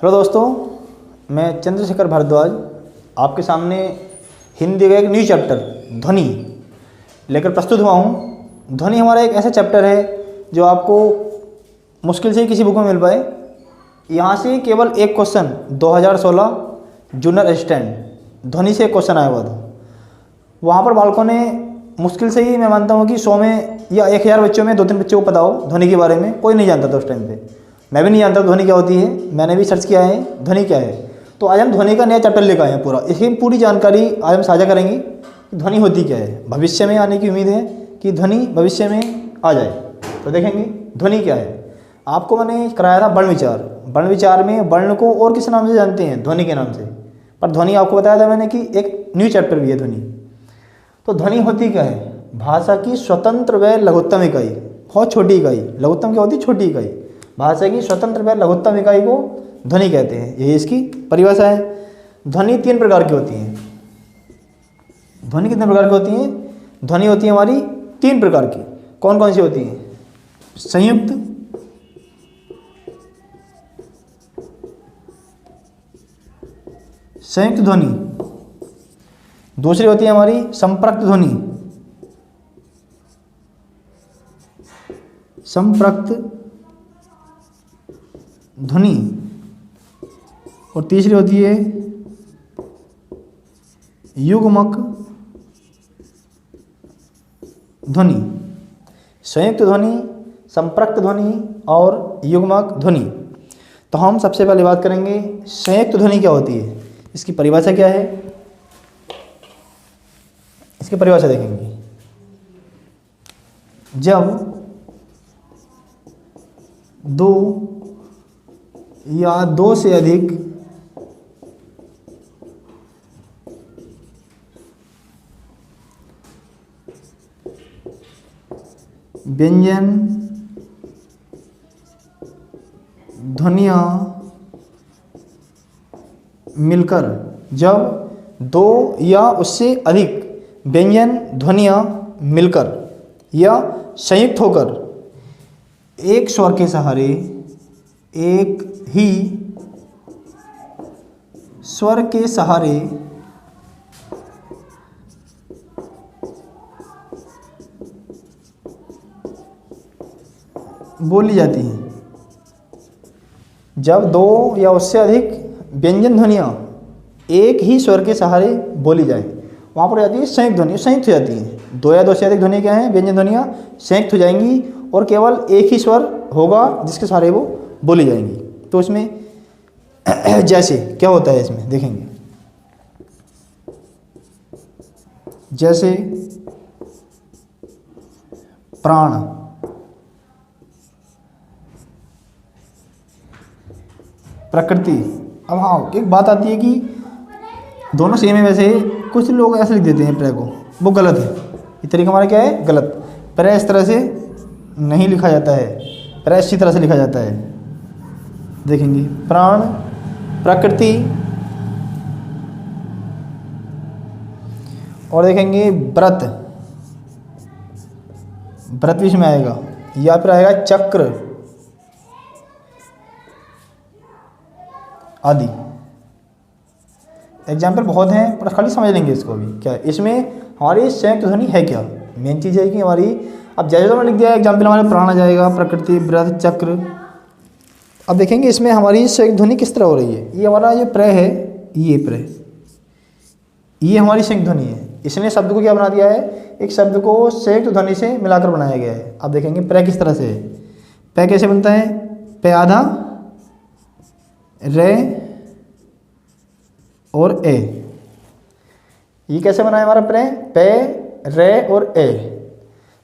Hello दोस्तों, मैं चंद्रशेखर भारद्वाज आपके सामने हिंदी का एक न्यू चैप्टर ध्वनि लेकर प्रस्तुत हुआ हूँ। ध्वनि हमारा एक ऐसा चैप्टर है जो आपको मुश्किल से ही किसी बुक में मिल पाए। यहाँ से केवल एक क्वेश्चन 2016 जूनियर असिस्टेंट ध्वनि से एक क्वेश्चन आया हुआ था। वहाँ पर बालकों ने मुश्किल से ही, मैं मानता हूँ कि 100 में या 1000 बच्चों में 2-3 बच्चों को पता हो ध्वनि के बारे में। कोई नहीं जानता था उस टाइम पे, मैं भी नहीं जानता ध्वनि क्या होती है। मैंने भी सर्च किया है ध्वनि क्या है। तो आज हम ध्वनि का नया चैप्टर लेकर आए हैं पूरा। इसकी पूरी जानकारी आज हम साझा करेंगे कि ध्वनि होती क्या है। भविष्य में आने की उम्मीद है कि ध्वनि भविष्य में आ जाए, तो देखेंगे ध्वनि क्या है। आपको मैंने कराया था वर्ण विचार। वर्ण विचार में वर्ण को और किस नाम से जानते हैं? ध्वनि के नाम से। पर ध्वनि आपको बताया था मैंने कि एक न्यू चैप्टर भी है ध्वनि। तो ध्वनि होती क्या है? भाषा की स्वतंत्र व लघुत्तम इकाई, बहुत छोटी इकाई। लघुत्तम क्या होती है? छोटी इकाई। भाषा की स्वतंत्र व लघुत्तम इकाई को ध्वनि कहते हैं, यही इसकी परिभाषा है। ध्वनि 3 प्रकार की होती है। ध्वनि कितने प्रकार की होती है? ध्वनि होती है हमारी 3 प्रकार की। कौन कौन सी होती है? संयुक्त, संयुक्त ध्वनि। दूसरी होती है हमारी संपृक्त ध्वनि, संपृक्त ध्वनि। और तीसरी होती है युग्मक ध्वनि। संयुक्त ध्वनि, संपृक्त ध्वनि और युग्मक ध्वनि। तो हम सबसे पहले बात करेंगे संयुक्त ध्वनि क्या होती है, इसकी परिभाषा क्या है। इसकी परिभाषा देखेंगे। जब 2 या 2 से अधिक व्यंजन ध्वनियाँ मिलकर, जब 2 या उससे अधिक व्यंजन ध्वनियाँ मिलकर या संयुक्त होकर एक स्वर के सहारे, एक ही स्वर के सहारे बोली जाती हैं। जब 2 या उससे अधिक व्यंजन ध्वनियाँ एक ही स्वर के सहारे बोली जाए, वहाँ पर जाती है संयुक्त ध्वनि। संयुक्त हो जाती हैं 2 या 2 से अधिक ध्वनि क्या है? व्यंजन ध्वनियाँ संयुक्त हो जाएंगी और केवल एक ही स्वर होगा जिसके सहारे वो बोली जाएंगी। तो इसमें जैसे क्या होता है, इसमें देखेंगे। जैसे प्राण, प्रकृति। अब हाँ, एक बात आती है कि दोनों सेम है। वैसे कुछ लोग ऐसे लिख देते हैं प्र को, वो गलत है। ये तरीका हमारा क्या है? गलत। प्र इस तरह से नहीं लिखा जाता है, प्र इसी तरह से लिखा जाता है। देखेंगे प्राण, प्रकृति, और देखेंगे व्रत। व्रत भी इसमें आएगा, या फिर आएगा चक्र आदि। एग्जाम्पल बहुत हैं पर खाली समझ लेंगे इसको भी। क्या इसमें हमारी संयुक्त ध्वनि है? क्या मेन चीज़ है कि हमारी, अब जैसे तो मैंने लिख दिया एग्जाम्पल, हमारे प्राण आ जाएगा, प्रकृति, व्रत, चक्र। अब देखेंगे इसमें हमारी संयुक्त ध्वनि किस तरह हो रही है। ये हमारा ये प्र है, ये प्र, ये हमारी संयुक्त ध्वनि है। इसने शब्द को क्या बना दिया है? एक शब्द को संयुक्त ध्वनि से मिलाकर बनाया गया है। अब देखेंगे प्र किस तरह से है। प्र कैसे बनता है? प आधा, रे और ए। ये कैसे बना है हमारा प्र? प, रे और ए।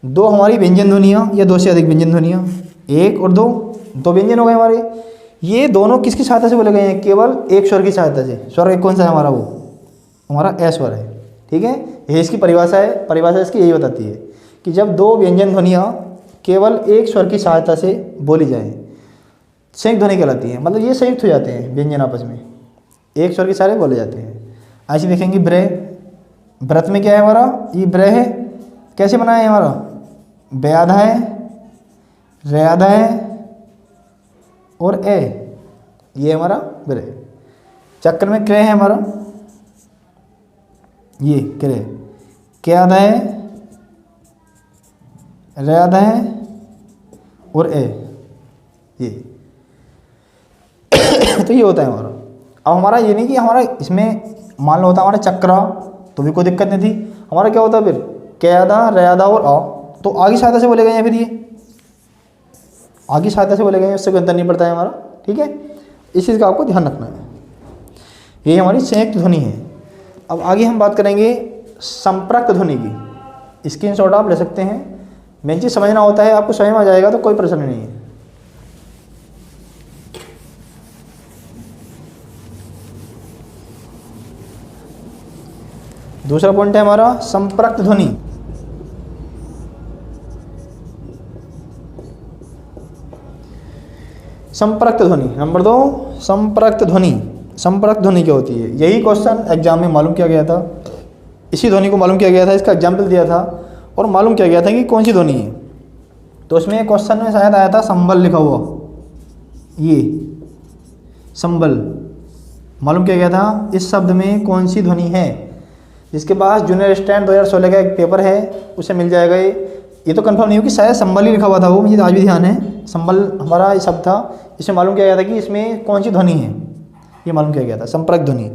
2 हमारी व्यंजन ध्वनियाँ या 2 से अधिक व्यंजन ध्वनियाँ, 1 और 2 व्यंजन हो गए हमारे। ये दोनों किसकी सहायता से बोले गए हैं? केवल एक स्वर की सहायता से। स्वर कौन सा है हमारा? वो हमारा ए स्वर है। ठीक है, ये इसकी परिभाषा है। परिभाषा इसकी यही बताती है कि जब 2 व्यंजन ध्वनियाँ केवल एक स्वर की सहायता से बोली जाए, संयुक्त ध्वनि कहलाती है। मतलब ये संयुक्त हो जाते हैं व्यंजन आपस में, एक स्वर के सहारे बोले जाते हैं। ऐसे देखेंगे ब्रे, व्रत में क्या है हमारा? ये ब्रे है। कैसे बना है हमारा? बे आधा है, रे आधा है और ए। ये हमारा विरह। चक्र में क्रय है हमारा, ये क्रय, क्या आधा है, रे आधा है और ए, ये तो ये होता है हमारा। अब हमारा ये नहीं कि हमारा इसमें मान लो होता हमारा चक्र तो भी कोई दिक्कत नहीं थी, हमारा क्या होता फिर क्या आधा, रे आधा और आ, तो आगे सहायता से बोले गए हैं, फिर ये आगे सहायता से बोले गए हैं, उससे कोई अंतर नहीं पड़ता है हमारा। ठीक है, इस चीज़ का आपको ध्यान रखना है। ये हमारी संयुक्त ध्वनि है। अब आगे हम बात करेंगे संपर्क ध्वनि की। स्क्रीनशॉट आप ले सकते हैं, मेन चीज़ समझना होता है, आपको समझ में आ जाएगा तो कोई परेशानी नहीं है। दूसरा पॉइंट है हमारा संपर्क ध्वनि। संपर्क ध्वनि नंबर 2, संपर्क ध्वनि। संपर्क ध्वनि क्या होती है? यही क्वेश्चन एग्जाम में मालूम किया गया था, इसी ध्वनि को मालूम किया गया था, इसका एग्जाम्पल दिया था और मालूम किया गया था कि कौन सी ध्वनि है। तो उसमें क्वेश्चन में शायद आया था संबल लिखा हुआ, ये संबल मालूम किया गया था, इस शब्द में कौन सी ध्वनि है। जिसके पास जूनियर स्टैंड 2016 का एक पेपर है उसे मिल जाएगा। ये तो कंफर्म नहीं हो कि शायद संबल ही लिखा हुआ था, वो मुझे आज भी ध्यान है। संबल हमारा ये शब्द था, इसमें मालूम किया गया था कि इसमें कौन सी ध्वनि है, ये मालूम किया गया था, संपर्क ध्वनि।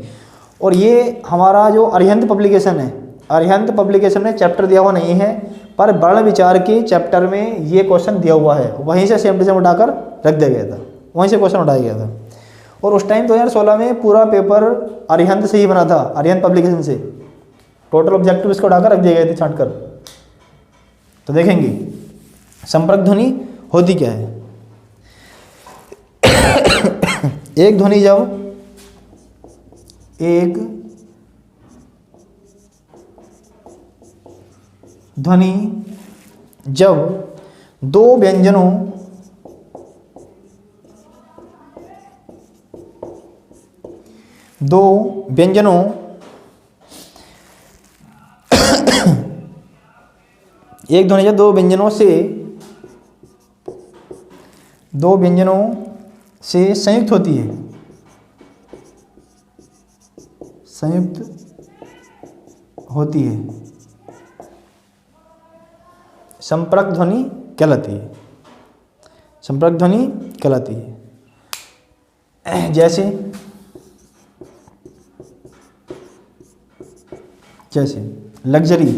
और ये हमारा जो अरिहंत पब्लिकेशन है, अरिहंत पब्लिकेशन में चैप्टर दिया हुआ नहीं है, पर वर्ण विचार के चैप्टर में ये क्वेश्चन दिया हुआ है, वहीं से सेम टू सेम उठाकर रख दिया गया था, वहीं से क्वेश्चन उठाया गया था। और उस टाइम 2016 में पूरा पेपर अरिहंत से ही बना था, अरिहंत पब्लिकेशन से। टोटल ऑब्जेक्टिव इसको उठाकर रख दिए गए थे छांट कर। तो देखेंगे संपर्क ध्वनि होती क्या है। एक ध्वनि जब दो व्यंजनों एक ध्वनि जब दो व्यंजनों से संयुक्त होती है, संपर्क ध्वनि कहलाती है। संपर्क ध्वनि कहलाती है। जैसे लग्जरी,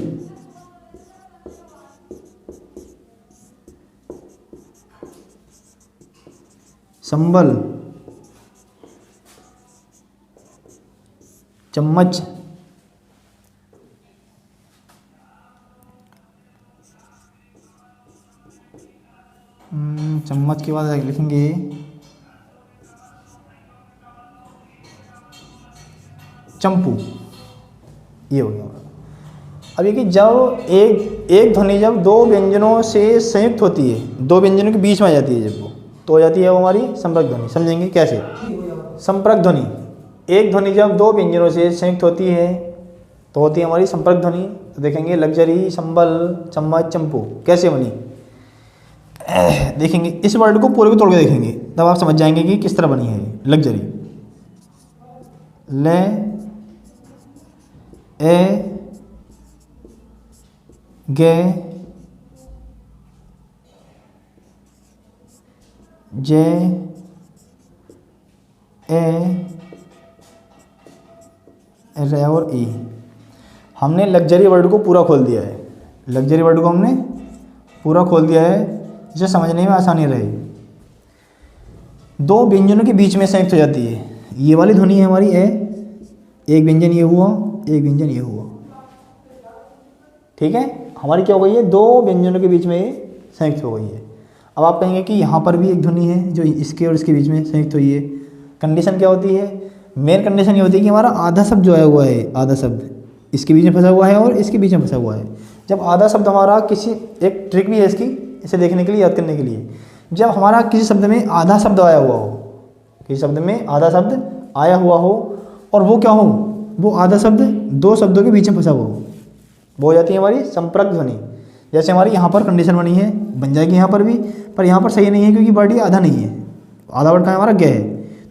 संबल, चम्मच, चम्मच के बाद लिखेंगे चंपू, ये हो गया। अब ये कि जब एक ध्वनि जब दो व्यंजनों से संयुक्त होती है, दो व्यंजनों के बीच में आ जाती है जब वो, तो हो जाती है वो हमारी संपर्क ध्वनि। समझेंगे कैसे। संपर्क ध्वनि, एक ध्वनि जब दो व्यंजनों से संयुक्त होती है तो होती है हमारी संपर्क ध्वनि। तो देखेंगे लग्जरी, संबल, चम्मच, चंपू कैसे बनी, देखेंगे इस वर्ड को पूरे को तोड़ के देखेंगे, तब आप समझ जाएंगे कि किस तरह बनी है। लग्जरी, ले ए गे जे ए रे और ई। हमने लग्जरी वर्ड को पूरा खोल दिया है, लग्जरी वर्ड को हमने पूरा खोल दिया है, इसे समझने में आसानी रहे। दो व्यंजनों के बीच में संयुक्त हो जाती है, ये वाली ध्वनि है हमारी ए, एक व्यंजन ये हुआ, एक व्यंजन ये हुआ, ठीक है। हमारी क्या हो गई है, दो व्यंजनों के बीच में संयुक्त हो गई है। अब आप कहेंगे कि यहाँ पर भी एक ध्वनि है जो इसके और इसके बीच में संयुक्त हुई है। कंडीशन क्या होती है, मेन कंडीशन ये होती है कि हमारा आधा शब्द जो आया हुआ है, आधा शब्द इसके बीच में फंसा हुआ है और इसके बीच में फंसा हुआ है। जब आधा शब्द हमारा किसी, एक ट्रिक भी है इसकी, इसे देखने के लिए, याद करने के लिए, जब हमारा किसी शब्द में आधा शब्द आया हुआ हो, किसी शब्द में आधा शब्द आया हुआ हो और वो क्या हो, वो आधा शब्द दो शब्दों के बीच में फंसा हुआ हो, वो हो जाती है हमारी संपर्क ध्वनि। जैसे हमारी यहाँ पर कंडीशन बनी है, बन जाएगी यहाँ पर भी, पर यहाँ पर सही नहीं है क्योंकि वर्ड ये आधा नहीं है, आधा वर्ड का हमारा गे है,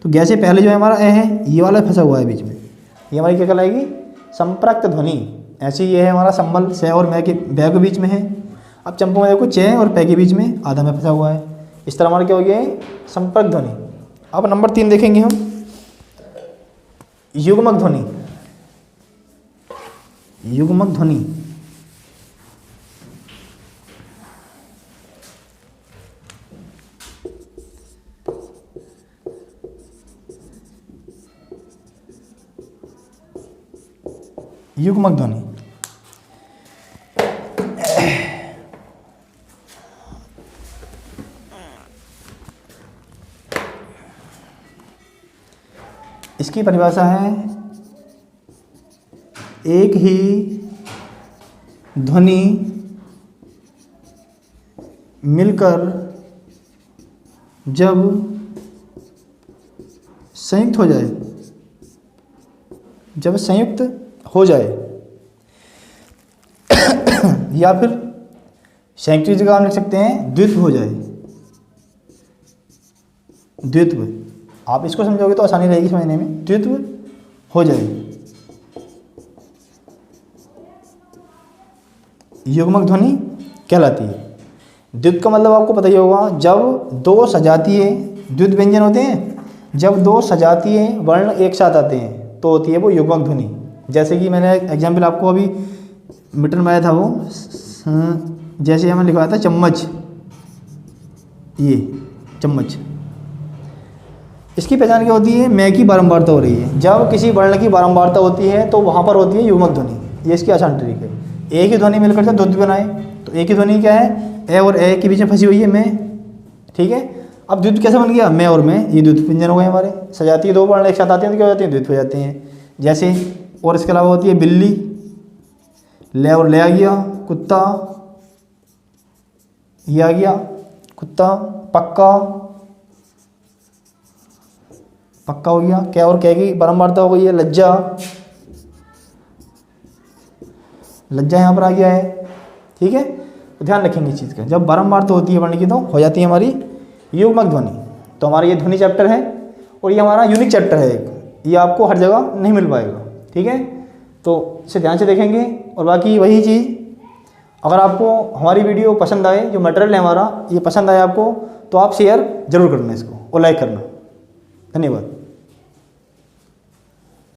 तो ग से पहले जो है हमारा ए है, ये वाला फंसा हुआ है बीच में, ये हमारी क्या कहलाएगी, संप्रक्त ध्वनि। ऐसे ये है हमारा संबल से और मैं के बै के बीच में है। अब चंपू में देखो चे और पै के बीच में आधा में फंसा हुआ है। इस तरह हमारा क्या हो गया है, संपर्क ध्वनि। अब नंबर 3 देखेंगे हम, युग्मक ध्वनि। युग्मक ध्वनि युग्मक ध्वनि इसकी परिभाषा है, एक ही ध्वनि मिलकर जब संयुक्त हो जाए, जब संयुक्त हो जाए या फिर संयुक्त की जगह हम लिख सकते हैं द्वित्व हो जाए। द्वित्व, आप इसको समझोगे तो आसानी रहेगी समझने में। द्वित्व हो जाए, युग्मक ध्वनि कहलाती है। द्वित्व का मतलब आपको पता ही होगा, जब दो सजातीय द्वित्व व्यंजन होते हैं, जब दो सजातीय वर्ण एक साथ आते हैं तो होती है वो युग्मक ध्वनि। जैसे कि मैंने एग्जाम्पल आपको अभी मीटर में आया था, वो जैसे हमने लिखवाया था चम्मच, ये चम्मच, इसकी पहचान क्या होती है, मैं की बारंबारता हो रही है। जब किसी वर्ण की बारंबारता होती है तो वहाँ पर होती है युग्मक ध्वनि। ये इसकी आसान ट्रिक है। एक ही ध्वनि मिलकर जब द्वित्व बनाए तो एक ही ध्वनि क्या है, ए और ए के बीच में फंसी हुई है मैं, ठीक है। अब द्वित्व कैसे बन गया, मैं और मैं, ये द्वित्व व्यंजन हो गए हमारे। सजातीय दो वर्ण एक साथ आते हैं तो क्या हो जाते हैं, द्वित्व हो जाते हैं। जैसे और इसके अलावा होती है बिल्ली, ले और ले आ गया, कुत्ता, ये आ गया कुत्ता, पक्का, पक्का हो गया। क्या और क्या की बारंबारता हो गई है, लज्जा, लज्जा यहाँ पर आ गया है, ठीक है। तो ध्यान रखेंगे इस चीज़ का, जब बारंबारता होती है वर्ण की तो हो जाती है हमारी युग्मक ध्वनि। तो हमारा ये ध्वनि चैप्टर है और ये हमारा यूनिक चैप्टर है एक, ये आपको हर जगह नहीं मिल पाएगा, ठीक है। तो इसे ध्यान से देखेंगे। और बाकी वही चीज़, अगर आपको हमारी वीडियो पसंद आए, जो मटेरियल है हमारा ये पसंद आए आपको, तो आप शेयर जरूर करना इसको और लाइक करना। धन्यवाद।